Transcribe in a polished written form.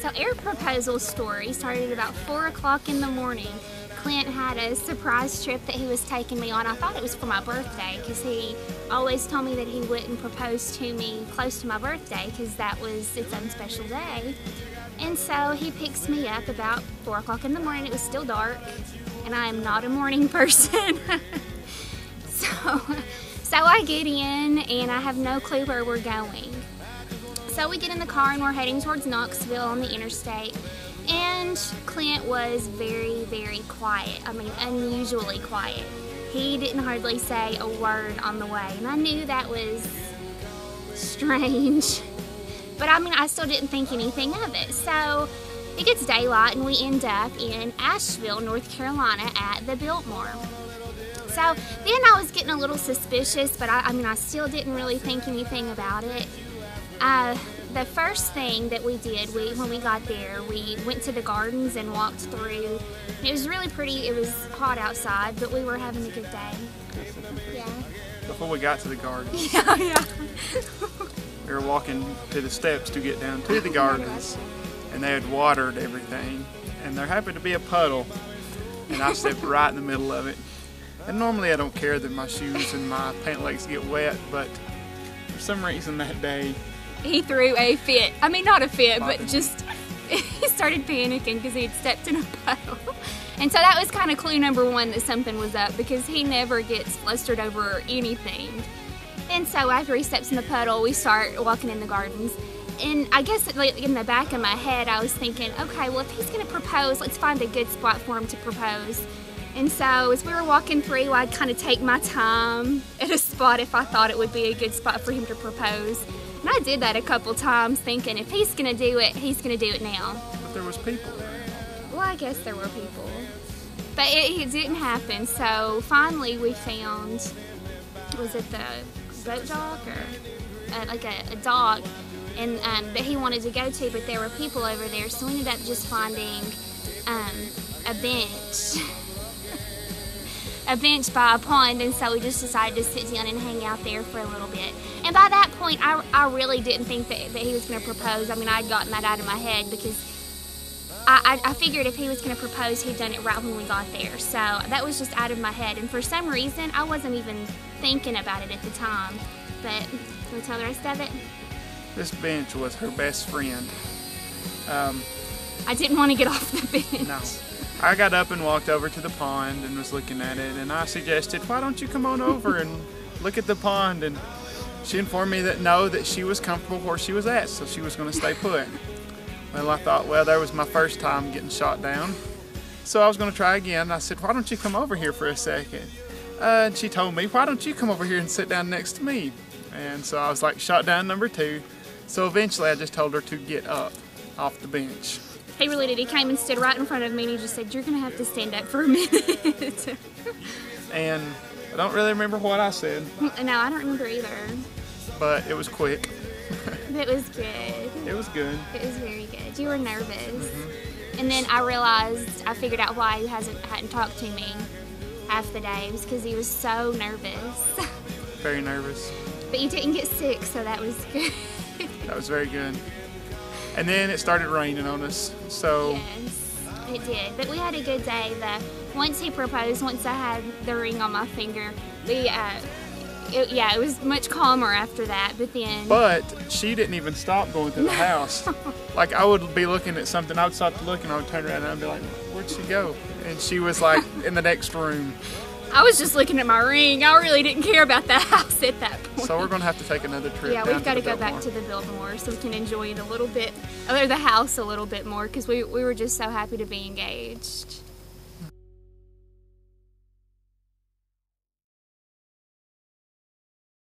So our proposal story started at about 4 o'clock in the morning. Clint had a surprise trip that he was taking me on. I thought it was for my birthday because he always told me that he wouldn't propose to me close to my birthday because that was its own special day. And so he picks me up about 4 o'clock in the morning. It was still dark, and I am not a morning person. So I get in, and I have no clue where we're going. So we get in the car, and we're heading towards Knoxville on the interstate. And Clint was very, very quiet. I mean, unusually quiet. He didn't hardly say a word on the way, and I knew that was strange. But I mean, I still didn't think anything of it. So it gets daylight, and we end up in Asheville, North Carolina at the Biltmore. So then I was getting a little suspicious, but I mean, I still didn't really think anything about it. The first thing that we did, when we got there, we went to the gardens and walked through. It was really pretty. It was hot outside, but we were having a good day. Yeah. Before we got to the gardens, Yeah. we were walking to the steps to get down to the gardens, and they had watered everything, and there happened to be a puddle, and I stepped right in the middle of it. And normally I don't care that my shoes and my pant legs get wet, but for some reason that day, He threw a fit. I mean, not a fit, but just he started panicking because he had stepped in a puddle. And so that was kind of clue number one that something was up, because he never gets flustered over anything. And so after he steps in the puddle, we start walking in the gardens. And I guess like in the back of my head, I was thinking, okay, well, if he's going to propose, let's find a good spot for him to propose. And so as we were walking through, I'd kind of take my time at a spot if I thought it would be a good spot for him to propose. And I did that a couple times, thinking if he's going to do it, he's going to do it now. but there was people there. Well, I guess there were people. But it didn't happen. So finally we found, was it the boat dock or like a dock and that he wanted to go to, but there were people over there. So we ended up just finding a bench. A bench by a pond, and so we just decided to sit down and hang out there for a little bit. And by that point, I really didn't think that he was going to propose. I mean, I'd gotten that out of my head because I figured if he was going to propose, he'd done it right when we got there. So that was just out of my head, and for some reason, I wasn't even thinking about it at the time. But can we tell the rest of it? This bench was her best friend. I didn't want to get off the bench. No. I got up and walked over to the pond and was looking at it, and I suggested, why don't you come on over and look at the pond? And she informed me that no, that she was comfortable where she was at, so she was going to stay put. Well, I thought, well, that was my first time getting shot down, so I was going to try again. I said, why don't you come over here for a second? And she told me, why don't you come over here and sit down next to me? And so I was like, shot down number 2. So eventually I just told her to get up off the bench. He really did. He came and stood right in front of me, and he just said, you're going to have to stand up for a minute. And I don't really remember what I said. No, I don't remember either. But it was quick. It was good. It was good. It was very good. You were nervous. Mm-hmm. And then I figured out why he hadn't talked to me half the day. It was because he was so nervous. Very nervous. But you didn't get sick, so that was good. That was very good. And then it started raining on us, so... Yes, it did. But we had a good day. Once he proposed, once I had the ring on my finger, it was much calmer after that, but then... But she didn't even stop going to the house. Like, I would be looking at something, I would stop to look, and I would turn around and I'd be like, where'd she go? And she was like in the next room. I was just looking at my ring. I really didn't care about the house at that point. So we're going to have to take another trip. Yeah, we've got to go back to the Biltmore so we can enjoy it a little bit, or the house a little bit more, because we were just so happy to be engaged.